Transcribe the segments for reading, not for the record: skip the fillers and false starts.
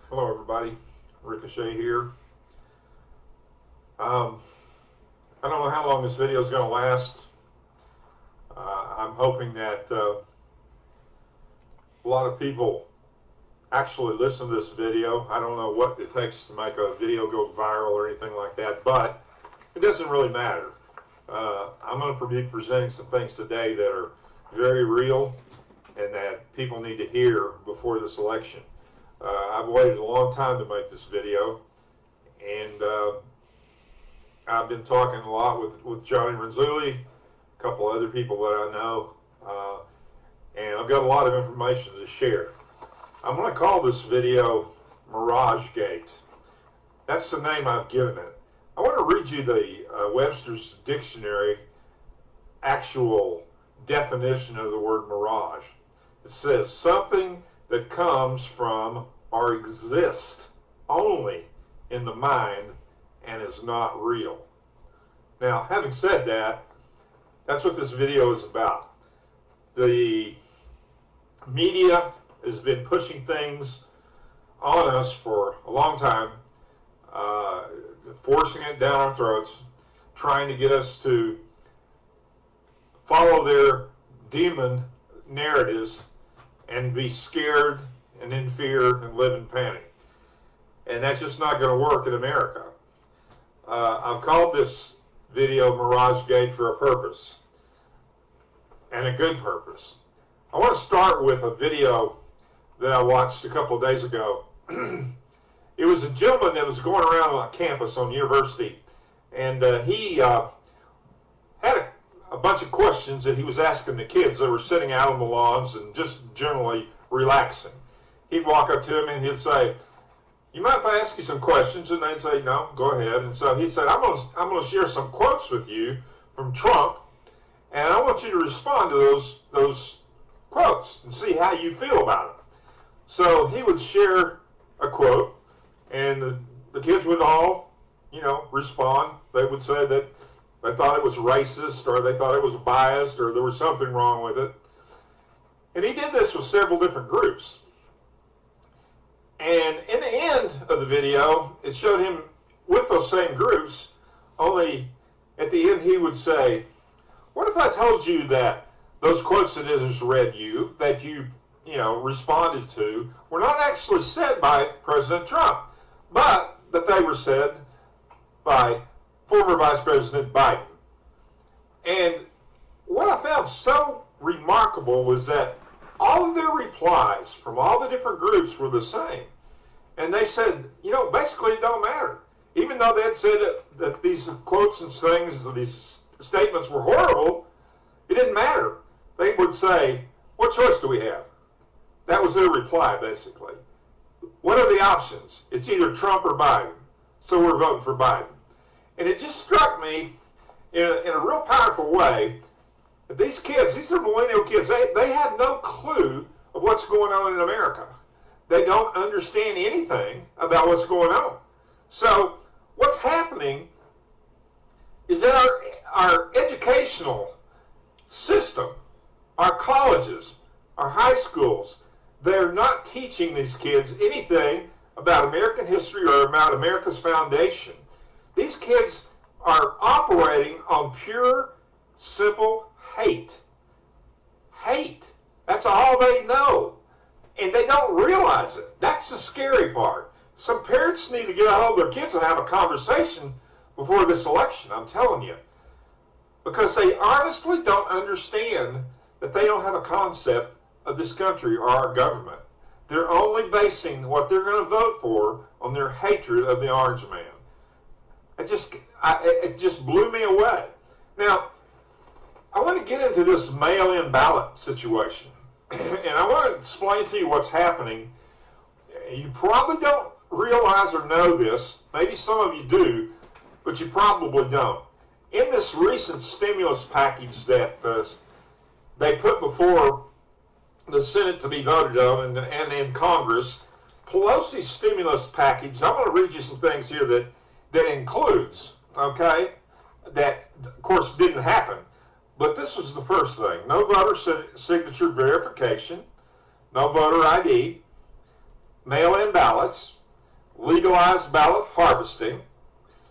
Hello everybody, Rikochee here. I don't know how long this video is going to last. I'm hoping that a lot of people actually listen to this video. I don't know what it takes to make a video go viral or anything like that, but it doesn't really matter. I'm going to be presenting some things today that are very real and that people need to hear before this election. I've waited a long time to make this video, and I've been talking a lot with Johnny Renzulli, a couple other people that I know, and I've got a lot of information to share. I'm going to call this video MirageGate. That's the name I've given it. I want to read you the Webster's Dictionary actual definition of the word mirage. It says something that comes from or exists only in the mind and is not real. Now, having said that, that's what this video is about. The media has been pushing things on us for a long time, forcing it down our throats, trying to get us to follow their demon narratives and be scared and in fear and live in panic. And that's just not going to work in America. I've called this video MirageGate for a purpose, and a good purpose. I want to start with a video that I watched a couple of days ago. It was a gentleman that was going around on campus on university, and he had a bunch of questions that he was asking the kids that were sitting out on the lawns and just generally relaxing. He'd walk up to them and he'd say, "You mind if I ask you some questions?" And they'd say, "No, go ahead." And so he said, I'm going to share some quotes with you from Trump, and I want you to respond to those quotes and see how you feel about it. So he would share a quote, and the kids would all, respond. They would say that they thought it was racist, or they thought it was biased, or there was something wrong with it. And he did this with several different groups. And in the end of the video, it showed him with those same groups, only at the end he would say, "What if I told you that those quotes that I just read you, that you responded to, were not actually said by President Trump, but that they were said by former Vice President Biden?" And what I found so remarkable was that all of their replies from all the different groups were the same. And they said, basically it don't matter. Even though they had said that these quotes and things, these statements were horrible, it didn't matter. They would say, "What choice do we have?" That was their reply, basically. "What are the options? It's either Trump or Biden, so we're voting for Biden." And it just struck me in a real powerful way that these kids, these are millennial kids, they have no clue of what's going on in America. They don't understand anything about what's going on. So what's happening is that our educational system, our colleges, our high schools, they're not teaching these kids anything about American history or about America's foundation. These kids are operating on pure, simple hate. Hate. That's all they know. And they don't realize it. That's the scary part. Some parents need to get a hold of their kids and have a conversation before this election, I'm telling you. Because they honestly don't understand that they don't have a concept of this country or our government. They're only basing what they're going to vote for on their hatred of the orange man. It just blew me away. Now, I want to get into this mail-in ballot situation. And I want to explain to you what's happening. You probably don't realize or know this. Maybe some of you do, but you probably don't. In this recent stimulus package that they put before the Senate to be voted on and in Congress, Pelosi's stimulus package, I'm going to read you some things here that includes, okay, that of course didn't happen. But this was the first thing. No voter signature verification, no voter ID, mail-in ballots, legalized ballot harvesting,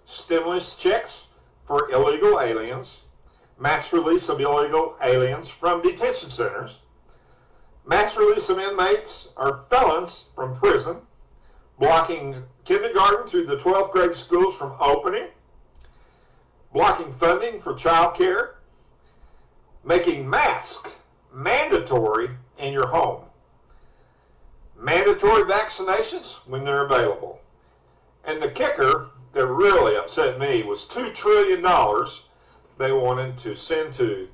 stimulus checks for illegal aliens, mass release of illegal aliens from detention centers, mass release of inmates or felons from prison, blocking kindergarten through the 12th grade schools from opening, blocking funding for child care, making masks mandatory in your home, mandatory vaccinations when they're available. And the kicker that really upset me was $2 trillion they wanted to send to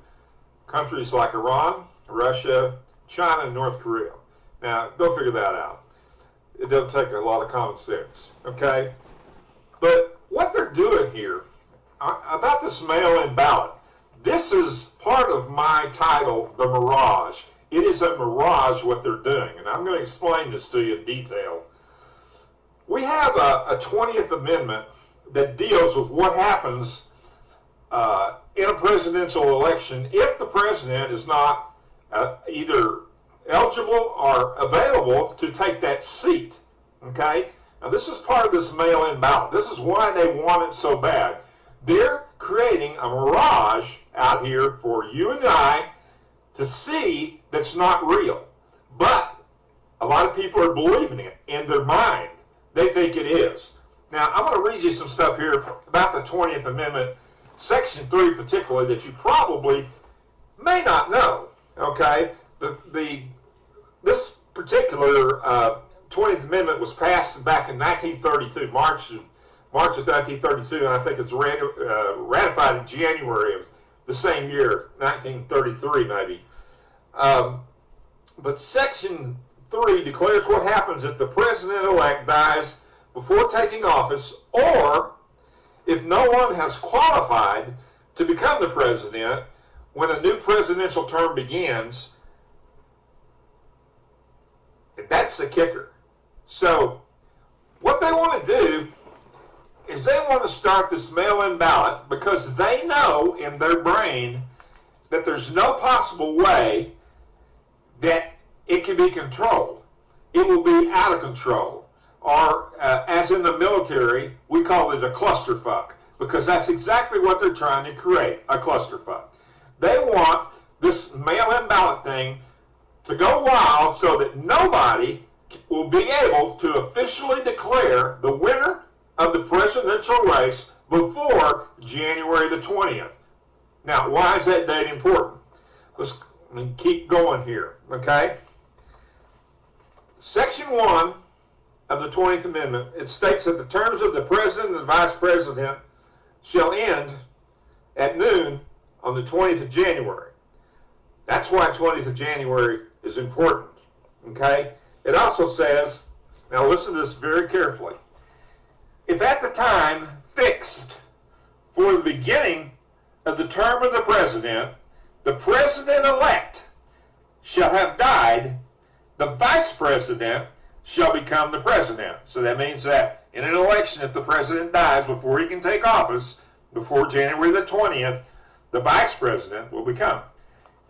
countries like Iran, Russia, China, and North Korea. Now, go figure that out. It doesn't take a lot of common sense, okay? But what they're doing here about this mail-in ballot, this is part of my title, The Mirage. It is a mirage what they're doing, and I'm going to explain this to you in detail. We have a 20th Amendment that deals with what happens in a presidential election if the president is not either eligible or available to take that seat. Okay? Now this is part of this mail-in ballot. This is why they want it so bad. They're creating a mirage out here for you and I to see that's not real. But a lot of people are believing it in their mind. They think it is. Now, I'm going to read you some stuff here about the 20th Amendment, Section 3 particularly, that you probably may not know. Okay? This particular 20th Amendment was passed back in 1932, March of 1932, and I think it's ratified in January of the same year, 1933 maybe. But Section 3 declares what happens if the president-elect dies before taking office, or if no one has qualified to become the president when a new presidential term begins. That's the kicker. So what they want to do is they want to start this mail-in ballot because they know in their brain that there's no possible way that it can be controlled. It will be out of control. Or, as in the military, we call it a clusterfuck, because that's exactly what they're trying to create, a clusterfuck. They want this mail-in ballot thing to go wild so that nobody will be able to officially declare the winner of the presidential race before January the 20th. Now, why is that date important? Let's keep going here, okay? Section 1 of the 20th Amendment, it states that the terms of the president and vice president shall end at noon on the 20th of January. That's why 20th of January is important, okay? It also says, now listen to this very carefully, if at the time fixed for the beginning of the term of the president-elect shall have died, the vice president shall become the president. So that means that in an election, if the president dies before he can take office, before January the 20th, the vice president will become.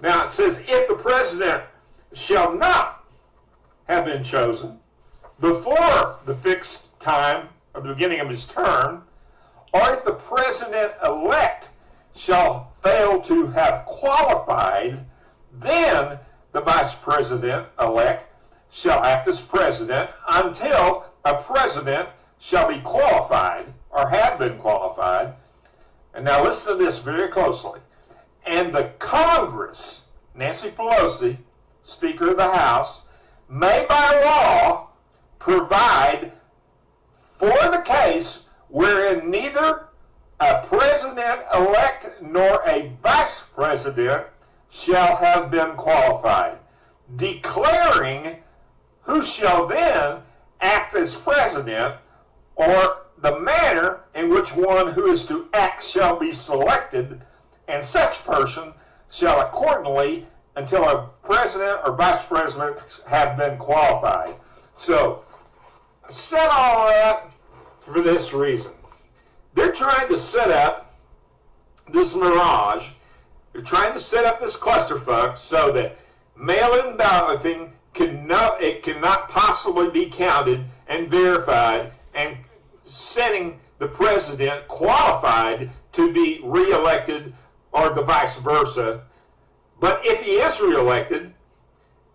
Now it says, if the president shall not have been chosen before the fixed time of the beginning of his term, or if the president-elect shall fail to have qualified, then the vice president-elect shall act as president until a president shall be qualified or have been qualified. And now listen to this very closely. And the Congress, Nancy Pelosi, Speaker of the House, may by law provide for the case wherein neither a president-elect nor a vice president shall have been qualified, declaring who shall then act as president, or the manner in which one who is to act shall be selected, and such person shall accordingly, until a president or vice president have been qualified. So, I said all that for this reason. They're trying to set up this mirage. They're trying to set up this clusterfuck so that mail-in balloting it cannot possibly be counted and verified and setting the president qualified to be reelected or the vice versa. But if he is reelected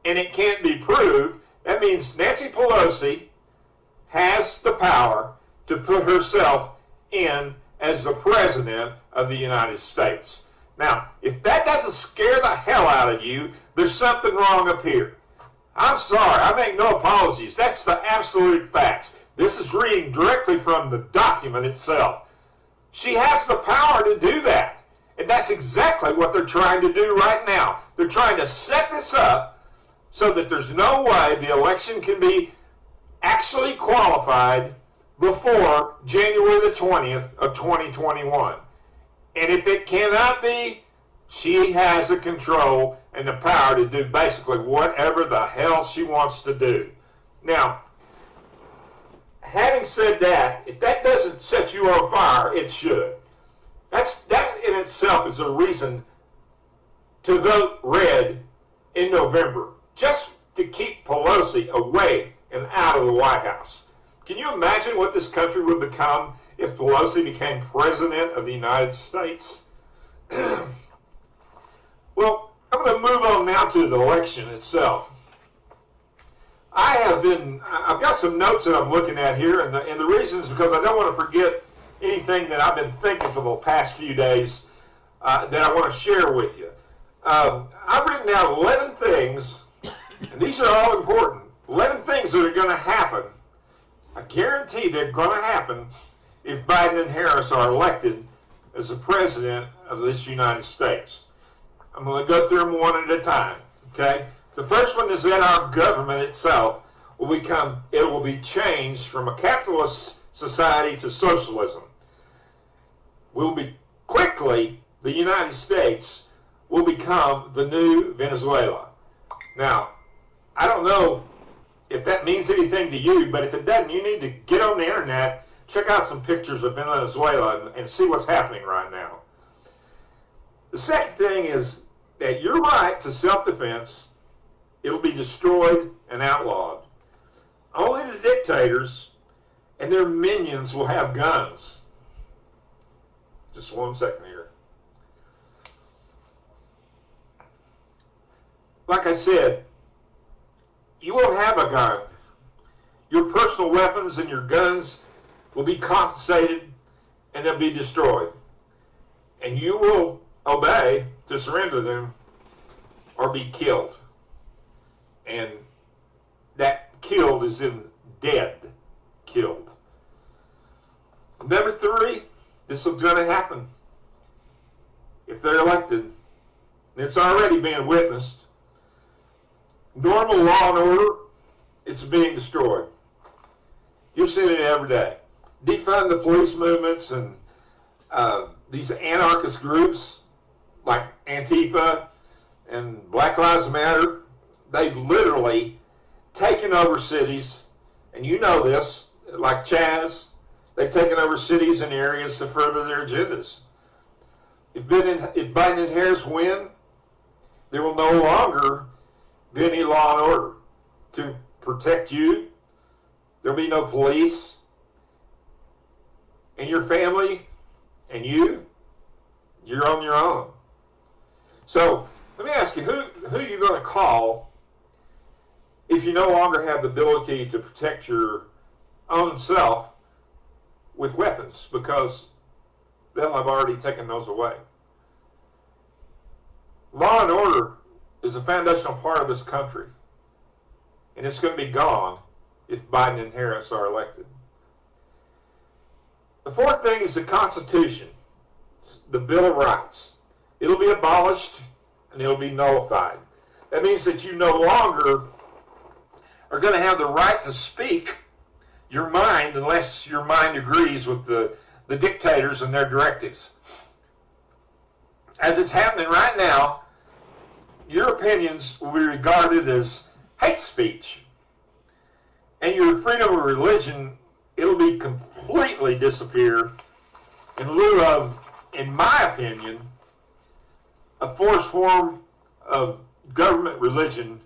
and it can't be proved, that means Nancy Pelosi has the power to put herself in as the president of the United States. Now, if that doesn't scare the hell out of you, there's something wrong up here. I'm sorry, I make no apologies. That's the absolute facts. This is reading directly from the document itself. She has the power to do that. And that's exactly what they're trying to do right now. They're trying to set this up so that there's no way the election can be actually qualified before January the 20th of 2021. And if it cannot be, she has the control and the power to do basically whatever the hell she wants to do. Now, having said that, if that doesn't set you on fire, it should. That in itself is a reason to vote red in November, just to keep Pelosi away and out of the White House. Can you imagine what this country would become if Pelosi became president of the United States? Well, I'm going to move on now to the election itself. I've got some notes that I'm looking at here, and the reason is because I don't want to forget anything that I've been thinking for the past few days that I want to share with you. I've written down 11 things, and these are all important. 11 things that are going to happen. I guarantee they're going to happen if Biden and Harris are elected as the president of this United States. I'm going to go through them one at a time, okay? The first one is that our government itself will be changed from a capitalist society to socialism. The United States will become the new Venezuela. Now, I don't know if that means anything to you, but if it doesn't, you need to get on the internet, check out some pictures of Venezuela and see what's happening right now. The second thing is that your right to self-defense, it'll be destroyed and outlawed. Only the dictators and their minions will have guns. Just 1 second here. Like I said, you won't have a gun. Your personal weapons and your guns will be confiscated and they'll be destroyed. And you will obey to surrender them or be killed. And that killed is in dead killed. Number 3, this is going to happen if they're elected. And it's already being witnessed. Normal law and order, it's being destroyed. You're seeing it every day. Defund the police movements and these anarchist groups like Antifa and Black Lives Matter, they've literally taken over cities, and you know this, like Chaz, they've taken over cities and areas to further their agendas. If Biden and Harris win, there will no longer be any law and order to protect you. There'll be no police. And your family and you're on your own. So let me ask you, who are you going to call if you no longer have the ability to protect your own self with weapons, because they'll have already taken those away? Law and order is a foundational part of this country, and it's going to be gone if Biden and Harris are elected. The fourth thing is the Constitution, the Bill of Rights. It'll be abolished and it'll be nullified. That means that you no longer are going to have the right to speak your mind unless your mind agrees with the dictators and their directives. As it's happening right now, your opinions will be regarded as hate speech. And your freedom of religion, it'll be completely disappear in lieu of, in my opinion, a forced form of government religion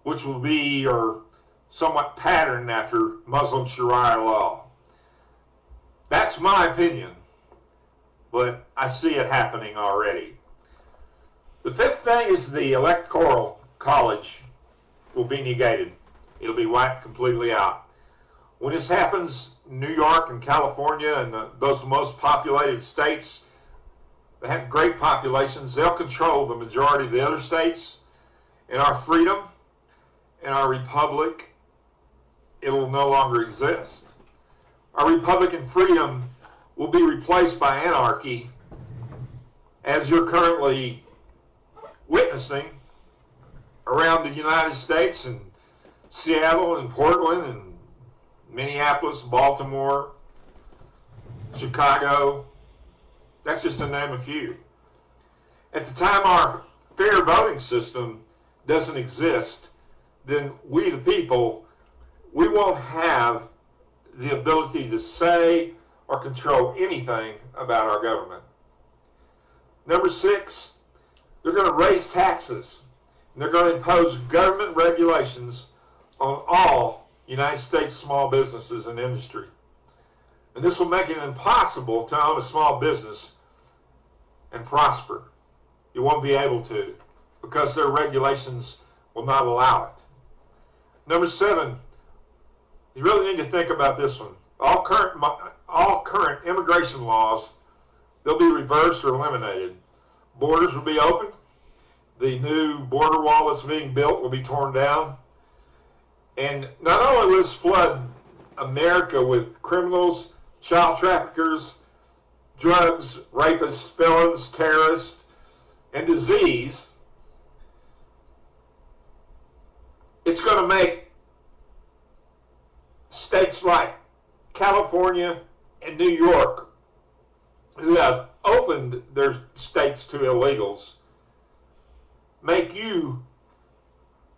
which will be or somewhat patterned after Muslim Sharia law. That's my opinion, but I see it happening already. The fifth thing is the Electoral College will be negated. It'll be wiped completely out. When this happens, New York and California and those most populated states, they have great populations. They'll control the majority of the other states. And our freedom and our republic, it will no longer exist. Our Republican freedom will be replaced by anarchy, as you're currently witnessing around the United States and Seattle and Portland and Minneapolis, Baltimore, Chicago. That's just to name a few. At the time our fair voting system doesn't exist, then we the people, we won't have the ability to say or control anything about our government. Number 6, they're going to raise taxes. And they're going to impose government regulations on all United States small businesses and industry. And this will make it impossible to own a small business and prosper. You won't be able to because their regulations will not allow it. Number 7, you really need to think about this one. All current immigration laws, they'll be reversed or eliminated. Borders will be opened. The new border wall that's being built will be torn down. And not only will this flood America with criminals, child traffickers, drugs, rapists, felons, terrorists, and disease, it's going to make states like California and New York, who have opened their states to illegals, make you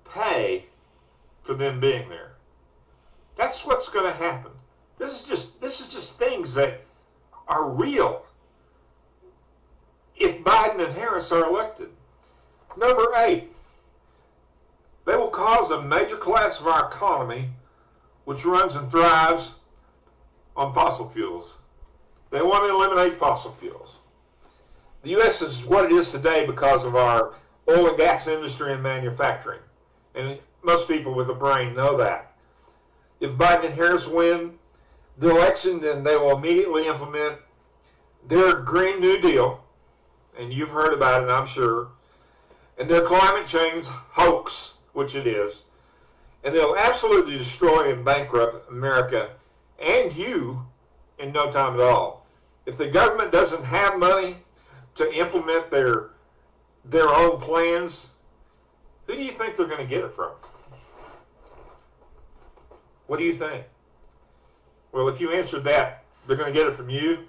pay for them being there. That's what's going to happen. This is just things that are real if Biden and Harris are elected. Number 8, they will cause a major collapse of our economy, which runs and thrives on fossil fuels. They want to eliminate fossil fuels. The U.S. is what it is today because of our oil and gas industry and manufacturing. And most people with a brain know that. If Biden and Harris win the election, then they will immediately implement their Green New Deal, and you've heard about it, I'm sure, and their climate change hoax, which it is, and they'll absolutely destroy and bankrupt America and you in no time at all. If the government doesn't have money to implement their own plans, who do you think they're going to get it from? What do you think? Well, if you answered that, they're going to get it from you,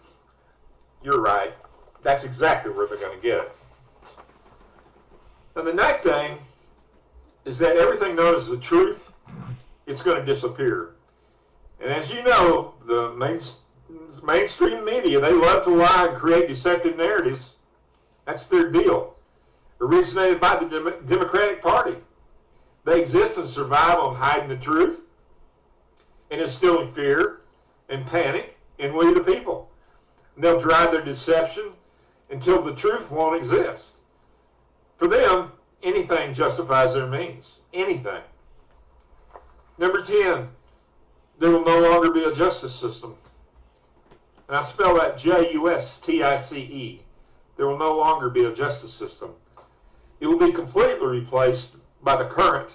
you're right. That's exactly where they're going to get it. And the next thing is that everything known as the truth, it's going to disappear. And as you know, the mainstream media, they love to lie and create deceptive narratives. That's their deal. Originated by the Democratic Party. They exist and survive on hiding the truth and instilling fear and panic in we the people. And they'll drive their deception until the truth won't exist. For them, anything justifies their means. Anything. Number 10, there will no longer be a justice system. And I spell that Justice. There will no longer be a justice system. It will be completely replaced by the current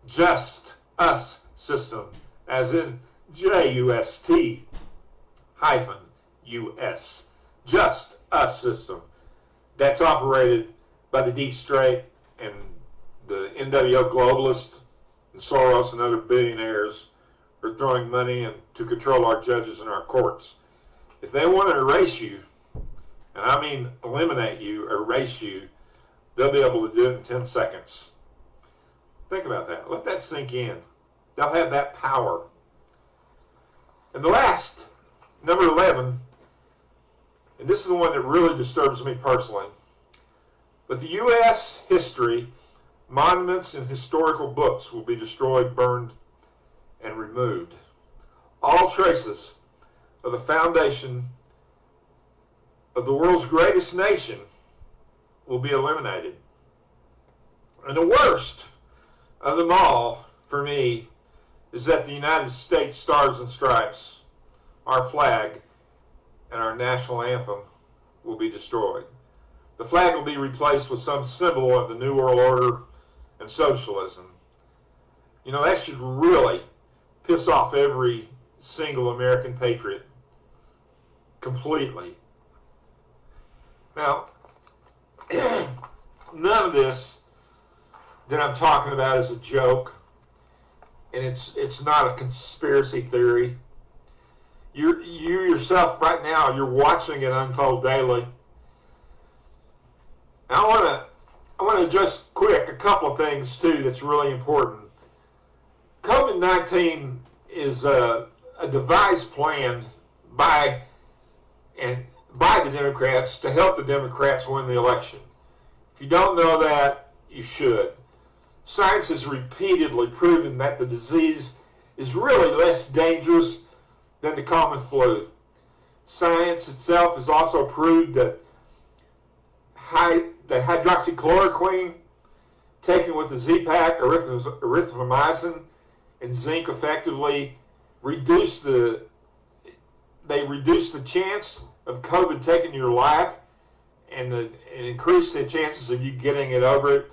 Just Us system, as in JUST-US. Just Us system. That's operated by the Deep State and the NWO globalists and Soros and other billionaires are throwing money in to control our judges and our courts. If they want to erase you, and I mean eliminate you, erase you, they'll be able to do it in 10 seconds. Think about that. Let that sink in. They'll have that power. And the last, number 11, and this is the one that really disturbs me personally, but the U.S. history Monuments and historical books will be destroyed, burned, and removed. All traces of the foundation of the world's greatest nation will be eliminated. And the worst of them all, for me, is that the United States Stars and Stripes, our flag, and our national anthem will be destroyed. The flag will be replaced with some symbol of the New World Order and socialism. You know, that should really piss off every single American patriot completely. Now, none of this that I'm talking about is a joke, and it's not a conspiracy theory. You yourself right now, you're watching it unfold daily. I want to address quick a couple of things too that's really important. COVID-19 is a devised plan by the Democrats to help the Democrats win the election. If you don't know that, you should. Science has repeatedly proven that the disease is really less dangerous than the common flu. Science itself has also proved that hydroxychloroquine taken with the Z-Pak, erythromycin, and zinc effectively reduce the chance of COVID taking your life and increase the chances of you getting it over it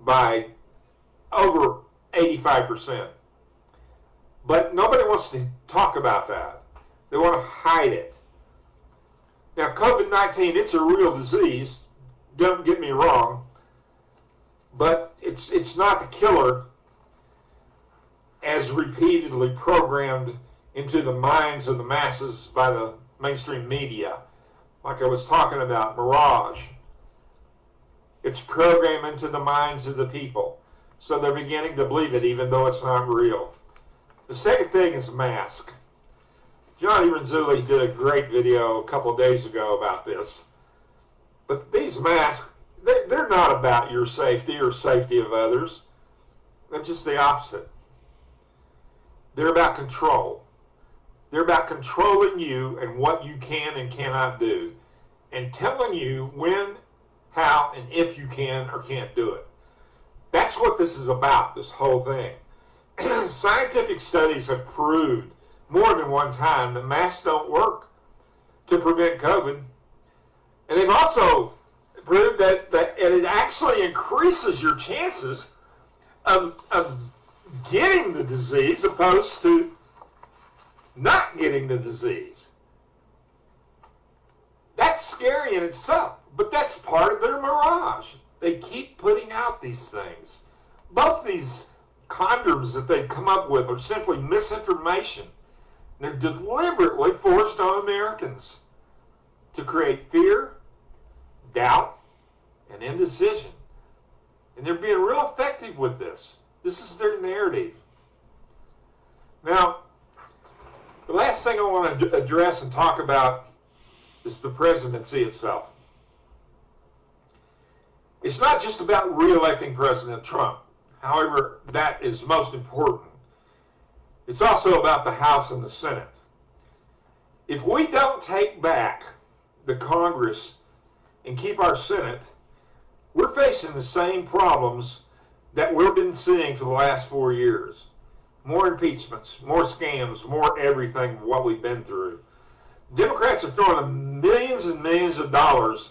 by over 85%. But nobody wants to talk about that. They want to hide it. Now, COVID-19, it's a real disease. Don't get me wrong. But it's not the killer as repeatedly programmed into the minds of the masses by the mainstream media. Like I was talking about, Mirage. It's programmed into the minds of the people. So they're beginning to believe it even though it's not real. The second thing is mask. Johnny Renzulli did a great video a couple of days ago about this. But these masks, they're not about your safety or safety of others. They're just the opposite. They're about control. They're about controlling you and what you can and cannot do, and telling you when, how, and if you can or can't do it. That's what this is about, this whole thing. Scientific studies have proved more than one time that masks don't work to prevent COVID. And they've also proved that it actually increases your chances of getting the disease opposed to not getting the disease. That's scary in itself, but that's part of their mirage. They keep putting out these things. Both these condoms that they've come up with are simply misinformation. They're deliberately forced on Americans to create fear, doubt, and indecision. And they're being real effective with this. This is their narrative. Now, the last thing I want to address and talk about is the presidency itself. It's not just about re-electing President Trump. However, that is most important. It's also about the House and the Senate. If we don't take back the Congress and keep our Senate, we're facing the same problems that we've been seeing for the last 4 years. More impeachments, more scams, more everything, what we've been through. Democrats are throwing millions and millions of dollars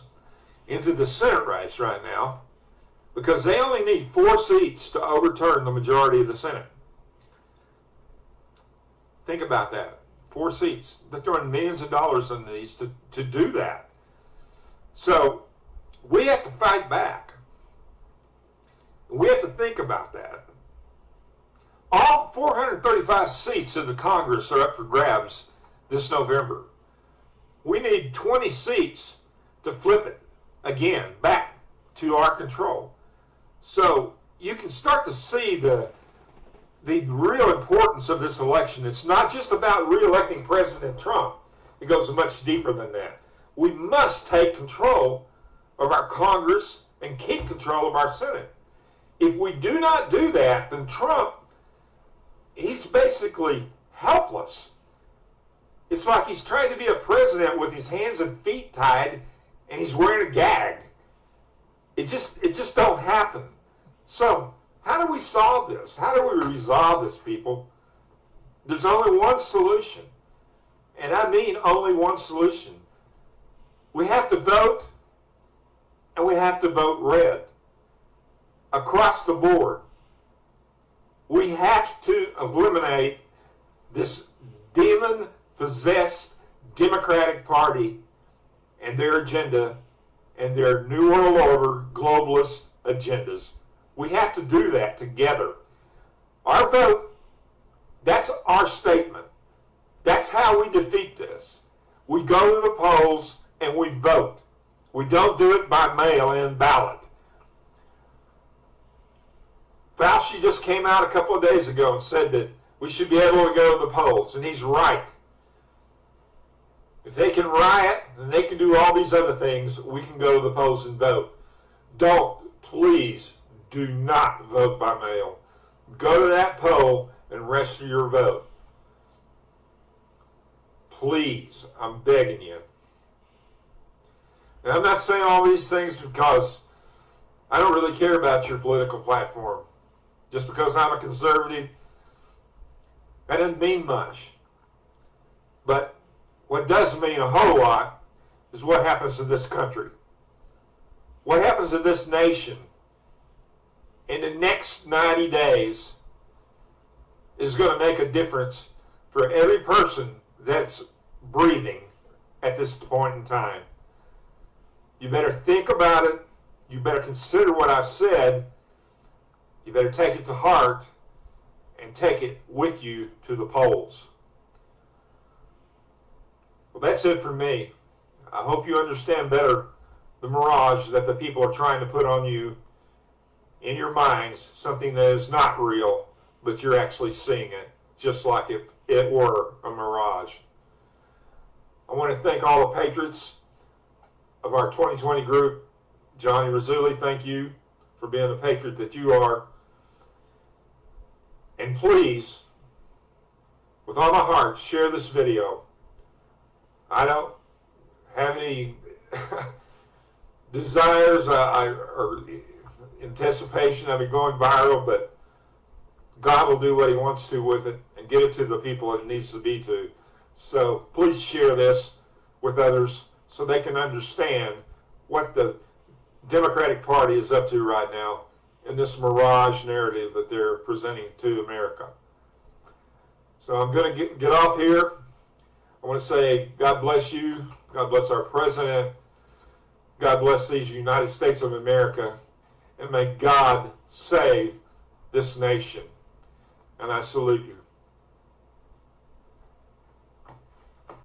into the Senate race right now because they only need 4 seats to overturn the majority of the Senate. Think about that. 4 seats. They're throwing millions of dollars in these to do that. So we have to fight back. We have to think about that. All 435 seats of the Congress are up for grabs this November. We need 20 seats to flip it again back to our control. So you can start to see the real importance of this election. It's not just about re-electing President Trump. It goes much deeper than that. We must take control of our Congress and keep control of our Senate. If we do not do that, then Trump, he's basically helpless. It's like he's trying to be a president with his hands and feet tied and he's wearing a gag. It just don't happen. So how do we solve this? How do we resolve this, people? There's only one solution. And I mean only one solution. We have to vote, and we have to vote red. Across the board. We have to eliminate this demon-possessed Democratic Party and their agenda and their New World Order globalist agendas. We have to do that together. Our vote, that's our statement. That's how we defeat this. We go to the polls and we vote. We don't do it by mail-in ballot. Fauci just came out a couple of days ago and said that we should be able to go to the polls, and he's right. If they can riot and they can do all these other things, we can go to the polls and vote. Please do not vote by mail. Go to that poll and register your vote. Please, I'm begging you. And I'm not saying all these things because I don't really care about your political platform. Just because I'm a conservative, that doesn't mean much. But what does mean a whole lot is what happens in this country. What happens in this nation in the next 90 days is going to make a difference for every person that's breathing at this point in time. You better think about it. You better consider what I've said. You better take it to heart and take it with you to the polls. Well, that's it for me. I hope you understand better the mirage that the people are trying to put on you in your minds, something that is not real, but you're actually seeing it, just like if it were a mirage. I want to thank all the patriots of our 2020 group. Johnny Rizzulli, thank you for being the patriot that you are. And please, with all my heart, share this video. I don't have any desires or anticipation of it going viral, but God will do what he wants to with it and get it to the people it needs to be to. So please share this with others so they can understand what the Democratic Party is up to right now in this mirage narrative that they're presenting to America. So I'm going to get off here. I want to say God bless you. God bless our president. God bless these United States of America. And may God save this nation. And I salute you.